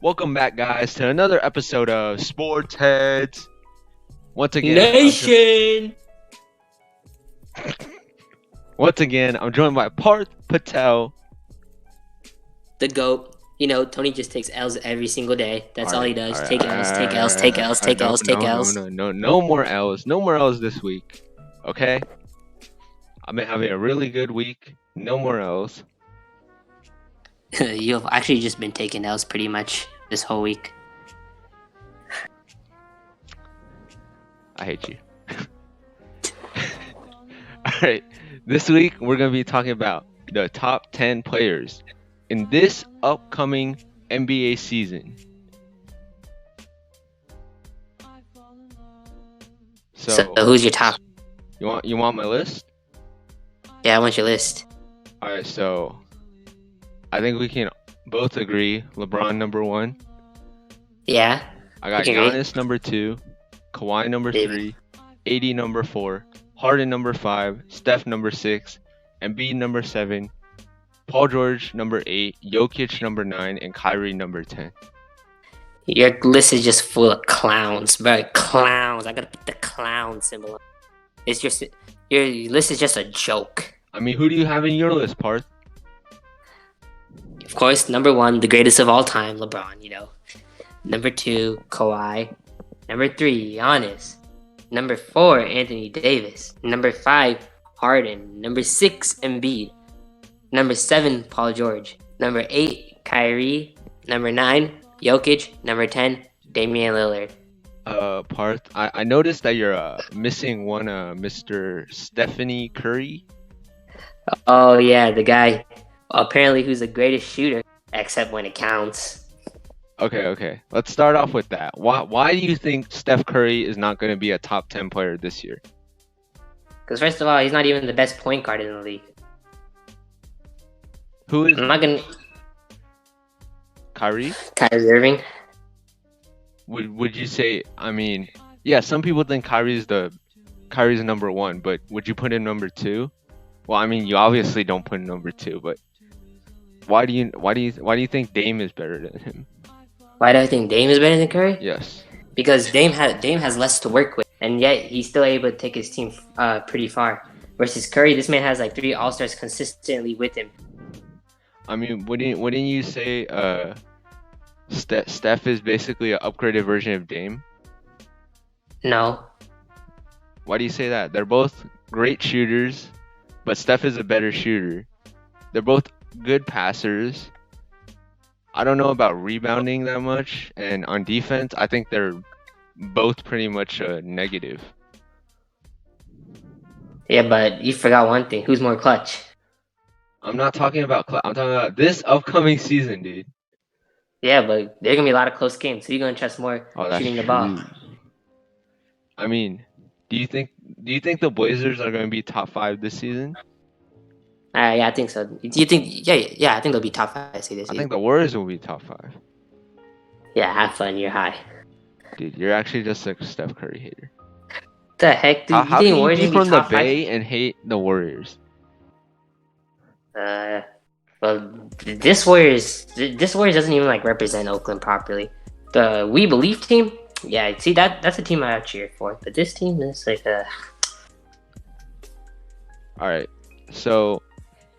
Welcome back, guys, to another episode of Sports Heads. Once again, Nation. I'm joined by Parth Patel. The GOAT. Tony just takes L's every single day. That's all he does. Alright, Take L's, take L's, take L's, take no, L's, take no, no, L's. no, no, no more L's. No more L's this week. Okay? I've been having a really good week. No more L's. You've actually just been taking L's pretty much this whole week. I hate you. Alright, this week we're going to be talking about the top 10 players in this upcoming NBA season. So who's your top? You want my list? Yeah, I want your list. Alright, so I think we can both agree LeBron number 1. Yeah. I got Giannis number 2, Kawhi number 3, AD number 4, Harden number 5, Steph number 6, Embiid number 7, Paul George number 8, Jokic number 9, and Kyrie number 10. Your list is just full of clowns, bro. Clowns. I gotta put the clown symbol on. It's just your list is just a joke. I mean, who do you have in your list, Parth? Of course, number 1, the greatest of all time, LeBron. Number 2, Kawhi. Number 3, Giannis. Number 4, Anthony Davis. Number 5, Harden. Number 6, Embiid. Number 7, Paul George. Number 8, Kyrie. Number 9, Jokic. Number 10, Damian Lillard. Parth, I noticed that you're missing one, Mr. Stephanie Curry. Oh yeah, the guy apparently who's the greatest shooter, except when it counts. Okay. Let's start off with that. Why do you think Steph Curry is not going to be a top 10 player this year? Because first of all, he's not even the best point guard in the league. Who is? I'm not gonna. Kyrie Kyrie Irving. Would you say? I mean, yeah. Some people think Kyrie's number 1, but would you put him number 2? Well, I mean, you obviously don't put him number 2, but why do you think Dame is better than him? Why do I think Dame is better than Curry? Yes. Because Dame has less to work with, and yet he's still able to take his team pretty far. Versus Curry, this man has like 3 All-Stars consistently with him. I mean, wouldn't you say Steph is basically an upgraded version of Dame? No. Why do you say that? They're both great shooters, but Steph is a better shooter. They're both good passers. I don't know about rebounding that much, and on defense, I think they're both pretty much negative. Yeah, but you forgot one thing. Who's more clutch? I'm not talking about I'm talking about this upcoming season, dude. Yeah, but there are gonna be a lot of close games, so you're gonna trust more shooting the ball. I mean, do you think the Blazers are gonna be top 5 this season? Yeah, I think so. Do you think? Yeah, I think they'll be top 5 this season. I think the Warriors will be top 5. Yeah, have fun. You're high. Dude, you're actually just a Steph Curry hater. The heck, dude? How can you be from the Bay and hate the Warriors? Well, this Warriors doesn't even like represent Oakland properly. The We Believe team, yeah, see that's a team I cheer for. But this team is like a. All right, so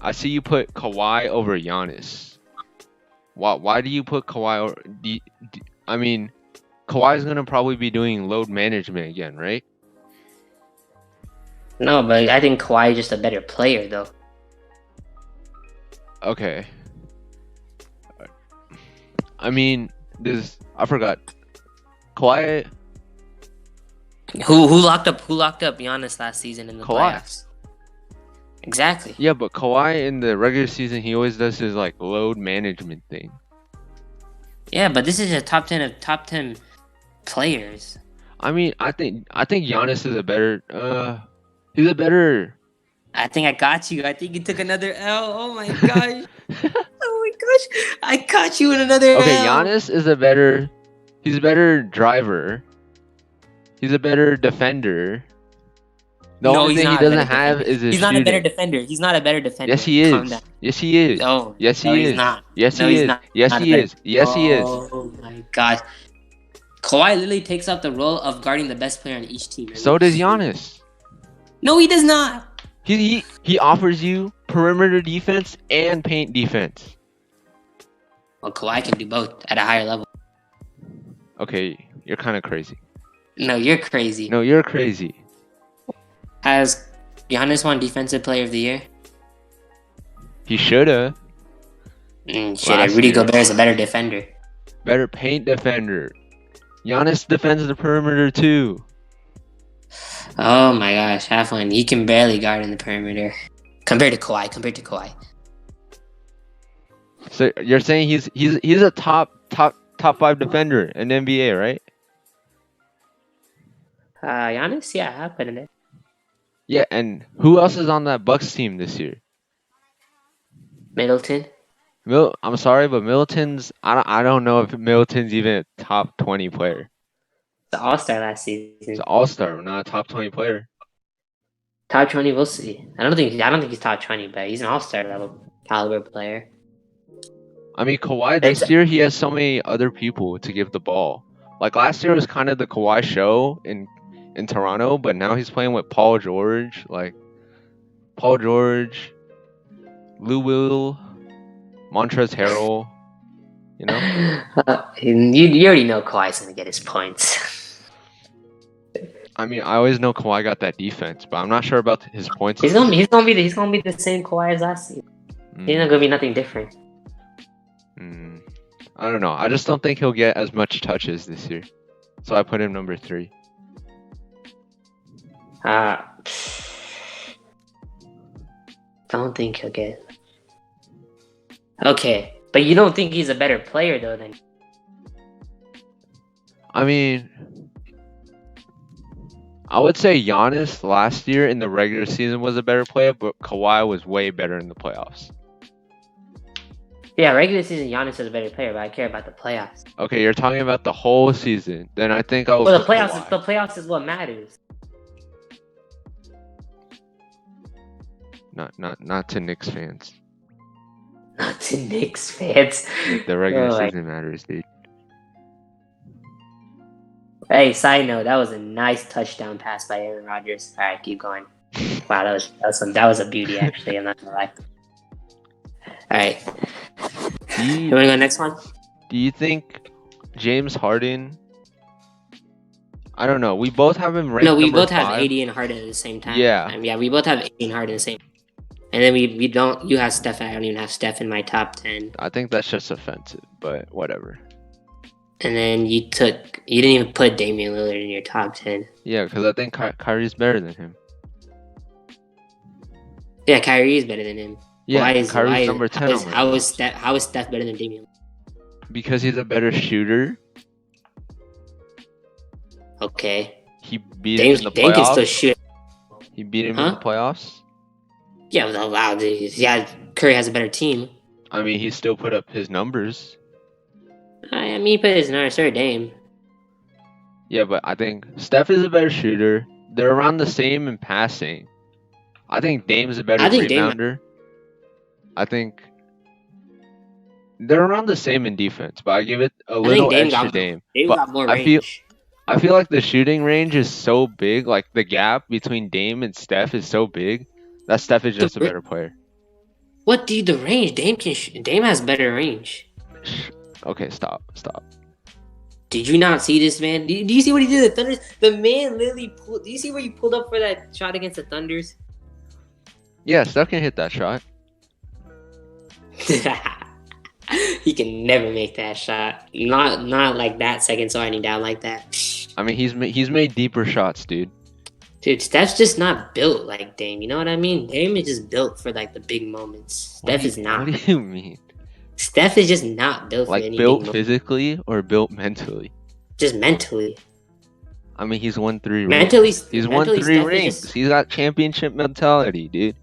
I see you put Kawhi over Giannis. Why do you put Kawhi over? I mean, Kawhi's gonna probably be doing load management again, right? No, but I think Kawhi is just a better player, though. Okay. I mean, I forgot. Kawhi. Who locked up Giannis last season in the playoffs? Exactly. Yeah, but Kawhi in the regular season, he always does his like load management thing. Yeah, but this is a top 10 players. I mean, I think Giannis is a better. He's a better. I think I got you. I think you took another L. Oh my gosh. Oh my gosh. I caught you in another L. Okay, Giannis is he's a better driver. He's a better defender. The No, only he's thing he not a better doesn't have defender. is his He's not a better shooting. defender. He's not a better Yes, defender. he Calm down. is. Yes, he is. No, Yes, no, he he's is. not. Yes, No, he he's is. not. Yes, Not a he better. is. Yes, he is. Oh my gosh. Kawhi literally takes up the role of guarding the best player on each team. Are So you does serious? Giannis. No, he does not. He offers you perimeter defense and paint defense. Well, Kawhi can do both at a higher level. Okay, you're kind of crazy. No, you're crazy. No, you're crazy. Has Giannis won Defensive Player of the Year? He shoulda. Shit, Last Rudy year. Gobert is a better defender. Better paint defender. Giannis defends the perimeter too. Oh my gosh, have fun. He can barely guard in the perimeter. Compared to Kawhi. So you're saying he's a top 5 defender in the NBA, right? Giannis? Yeah, I'll put him there. Yeah, and who else is on that Bucks team this year? Middleton? I'm sorry, but Middleton's I don't know if Middleton's even a top 20 player. The All-Star last season. He's an all-star, not a top 20 player. Top 20, we'll see. I don't think he's top 20, but he's an All-Star level caliber player. I mean, Kawhi this year, he has so many other people to give the ball. Like last year was kind of the Kawhi show in Toronto, but now he's playing with Paul George, Lou Will, Montrezl Harrell, you know? You already know Kawhi's going to get his points. I mean, I always know Kawhi got that defense, but I'm not sure about his points. He's gonna be the same Kawhi as last season. He's not gonna be nothing different. I don't know. I just don't think he'll get as much touches this year, so I put him number 3. Don't think he'll get. Okay, but you don't think he's a better player though? Then. I mean, I would say Giannis last year in the regular season was a better player, but Kawhi was way better in the playoffs. Yeah, regular season Giannis is a better player, but I care about the playoffs. Okay, you're talking about the whole season. Then I think I would. Well, the playoffs is what matters. Not to Knicks fans. Not to Knicks fans. The regular season matters, dude. Hey, side note, that was a nice touchdown pass by Aaron Rodgers. All right, keep going. Wow, that was a beauty actually. I'm not gonna lie. All right. You want to go next one? Do you think James Harden? I don't know. We both have him ranked. No, we both 5. have AD and Harden at the same time. Yeah. Yeah, we both have AD and Harden at the same time. And then we don't. You have Steph. I don't even have Steph in my top 10. I think that's just offensive, but whatever. And then you didn't even put Damian Lillard in your top 10. Yeah, because I think Kyrie's better than him. Yeah, Kyrie is better than him. Yeah, Kyrie's number 10. How is Steph better than Damian? Because he's a better shooter. Okay. He beat him in the playoffs. Dame can still shoot. He beat him in the playoffs. Yeah, wow. Yeah, Curry has a better team. I mean, he still put up his numbers. I mean, he put his numbers for Dame. Yeah, but I think Steph is a better shooter. They're around the same in passing. I think Dame's a better rebounder. I think they're around the same in defense, but I give it a little edge to Dame. Dame got more range. I feel like the shooting range is so big. Like the gap between Dame and Steph is so big that Steph is just a better player. What, dude? The range Dame has better range. Okay, stop. Did you not see this, man? Do you see what he did to the Thunders? The man literally pulled. Do you see where he pulled up for that shot against the Thunders? Yeah, Steph can hit that shot. He can never make that shot. Not like that second starting down like that. I mean, he's made deeper shots, dude. Dude, Steph's just not built like Dame. You know what I mean? Dame is just built for like the big moments. Steph is not. What do you mean? Steph is just not built for any built physically or built mentally? Just mentally. I mean, he's won 3 rings. He's won 3 rings. He's got championship mentality, dude.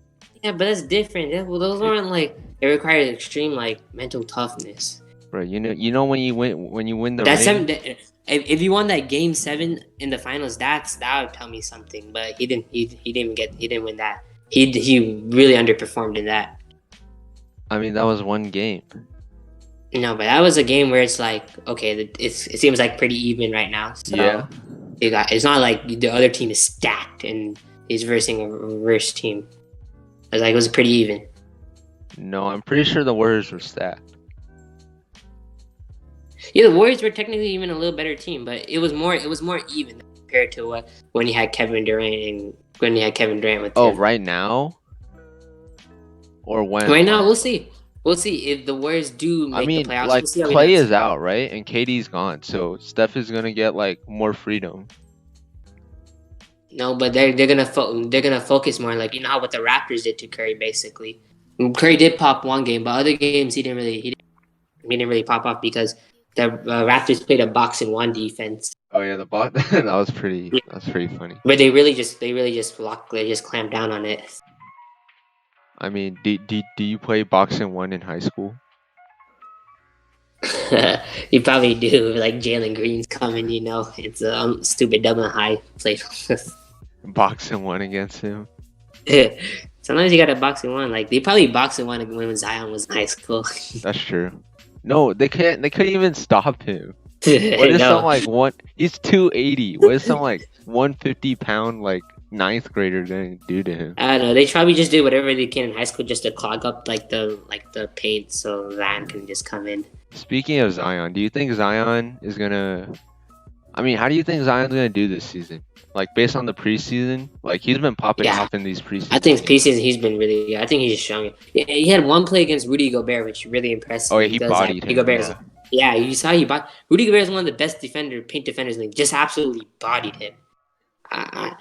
Yeah, but that's different. Those aren't like, it requires extreme like mental toughness. bro. When you win the That's ring. if you won that game 7 in the finals, that would tell me something. But he didn't. He didn't win that. He really underperformed in that. I mean, that was one game. No, but that was a game where it's like, okay, it seems like pretty even right now. Yeah. So it's not like the other team is stacked and he's versing a reverse team. It was pretty even. No, I'm pretty sure the Warriors were stacked. Yeah, the Warriors were technically even a little better team, but it was more even compared to when you had Kevin Durant with him. Right now? Or when? Right now, we'll see. We'll see if the Warriors do make the playoffs. Like We'll see how Clay he does. is out, right? And KD's gone, so Steph is gonna get like more freedom. No, but they're gonna focus more like how what the Raptors did to Curry basically. Curry did pop one game, but other games he didn't really pop off because the Raptors played a box and one defense. Oh yeah, the bot that was pretty funny. But they really just clamped down on it. I mean, do you play boxing one in high school? You probably do. Like Jalen Green's coming, it's a stupid double high play. Boxing one against him. Sometimes you got a boxing one. Like they probably boxing one when Zion was in high school. That's true. No, they can't. They couldn't even stop him. What is some like one? He's 280. What is some like 150-pound like ninth grader gonna do to him? I don't know. They probably just did whatever they can in high school just to clog up like the paint so Zion can just come in. Speaking of Zion, do you think Zion is gonna? I mean, how do you think Zion's gonna do this season? Like based on the preseason, like he's been popping off in these preseason. I think preseason he's been really good. I think he's just showing. He had one play against Rudy Gobert, which really impressed me. Oh, yeah, he bodied him. Yeah, you saw he bought. Rudy Gobert is one of the best paint defenders in the league. Just absolutely bodied him. I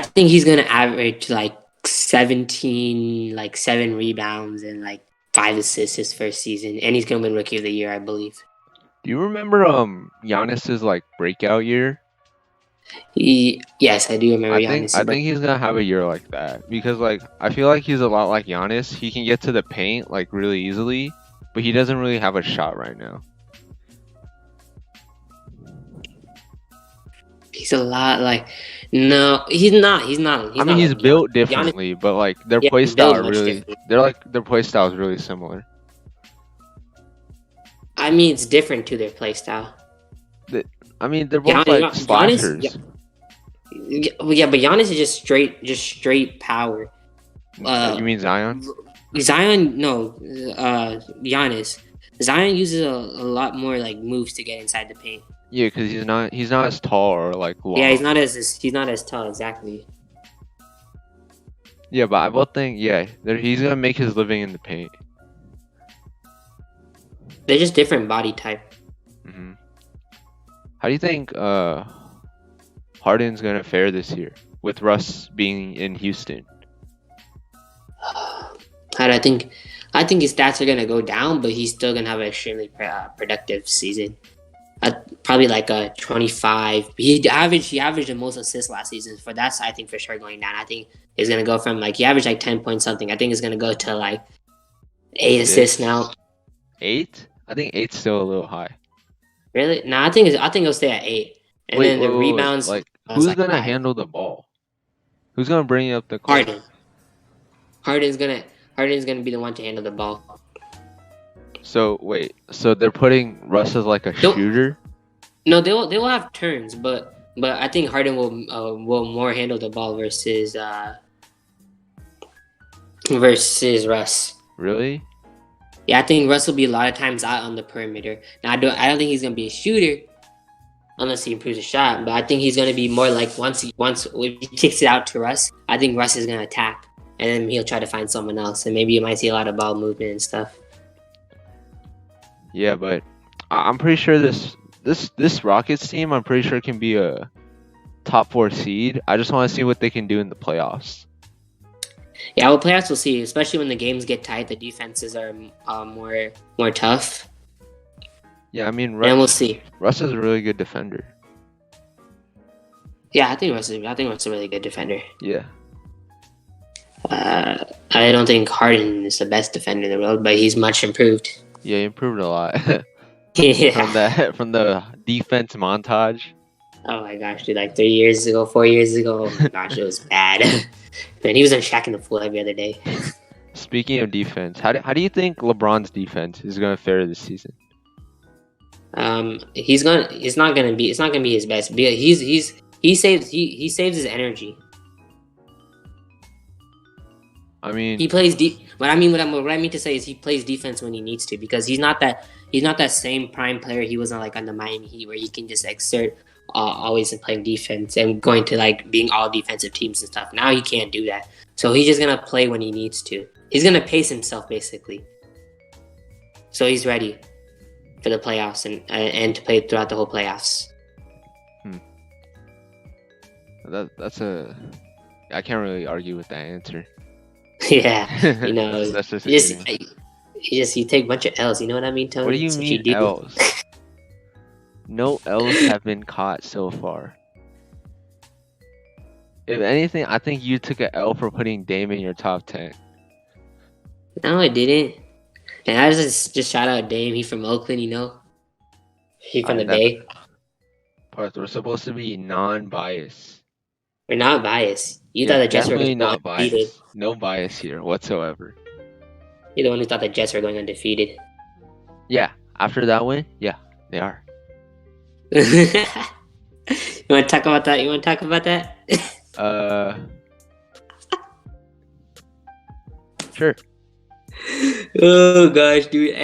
think he's gonna average like 17, like 7 rebounds and like 5 assists his first season, and he's gonna win Rookie of the Year, I believe. Do you remember Giannis's like breakout year? Yes, I do remember Giannis. I think he's gonna have a year like that because like I feel like he's a lot like Giannis. He can get to the paint like really easily, but he doesn't really have a shot right now. He's a lot like he's not. I mean, he's built differently, but like their play style are really their play style is really similar. I mean, it's different to their play style. I mean, they're both like slashers. Yeah, but Giannis is just straight power. You mean Zion? Zion, no, Giannis. Zion uses a lot more like moves to get inside the paint. Yeah, because he's not as tall or like long. Yeah, he's not as tall exactly. Yeah, but I both think he's gonna make his living in the paint. They're just different body type. Mm-hmm. How do you think Harden's gonna fare this year with Russ being in Houston? I think his stats are gonna go down, but he's still gonna have an extremely productive season. Probably like a 25. He averaged the most assists last season. For that's I think for sure going down. I think he's gonna go from like he averaged like 10 points something. I think it's gonna go to like 8 assists now. 8? I think 8's still a little high. Really? No, I think it'll stay at 8. And then the rebounds. Like who's gonna handle the ball? Who's gonna bring up the court? Harden's gonna be the one to handle the ball. So wait, so they're putting Russ as like a shooter? No, they will have turns, but I think Harden will more handle the ball versus Russ. Really? Yeah, I think Russ will be a lot of times out on the perimeter. Now I don't think he's gonna be a shooter unless he improves his shot, but I think he's gonna be more like once if he kicks it out to Russ, I think Russ is gonna attack and then he'll try to find someone else, and maybe you might see a lot of ball movement and stuff. Yeah, but I'm pretty sure this Rockets team, I'm pretty sure can be a top 4 seed. I just want to see what they can do in the playoffs. Yeah, well, playoffs we'll see, especially when the games get tight. The defenses are more tough. Yeah, I mean, and we'll see. Russ is a really good defender. Yeah, I think Russ is a really good defender. Yeah. I don't think Harden is the best defender in the world, but he's much improved. Yeah, he improved a lot from Yeah. the defense montage. Oh my gosh, dude! Like 3 years ago, 4 years ago. Oh my gosh, it was bad. Man, he was on Shaq in the Fool every other day. Speaking of defense, how do you think LeBron's defense is going to fare this season? He's gonna. It's not gonna be. It's not gonna be his best. He saves his energy. I mean, He plays deep. What I mean to say is he plays defense when he needs to, because he's not that same prime player he was on, like on the Miami Heat, where he can just exert always in playing defense and going to like being all defensive teams and stuff. Now he can't do that, so he's just gonna play when he needs to. He's gonna pace himself basically, so he's ready for the playoffs and to play throughout the whole playoffs. that's a I can't really argue with that answer. Yeah, you know, that's just a you good just answer. you take a bunch of L's. You know what I mean, Tony? What do you That's what mean do. L's? No L's have been caught so far. If anything, I think you took a L for putting Dame in your top 10. No, I didn't. And I just shout out Dame. He from Oakland, you know. He from the That Bay. part we're supposed to be non-biased. We're not biased. You thought Yeah, the Jets were definitely going to go not undefeated. biased. No bias here whatsoever. You're the one who thought the Jets were going undefeated. Yeah, after that win, yeah, they are. You want to talk about that? Sure. Oh gosh, dude!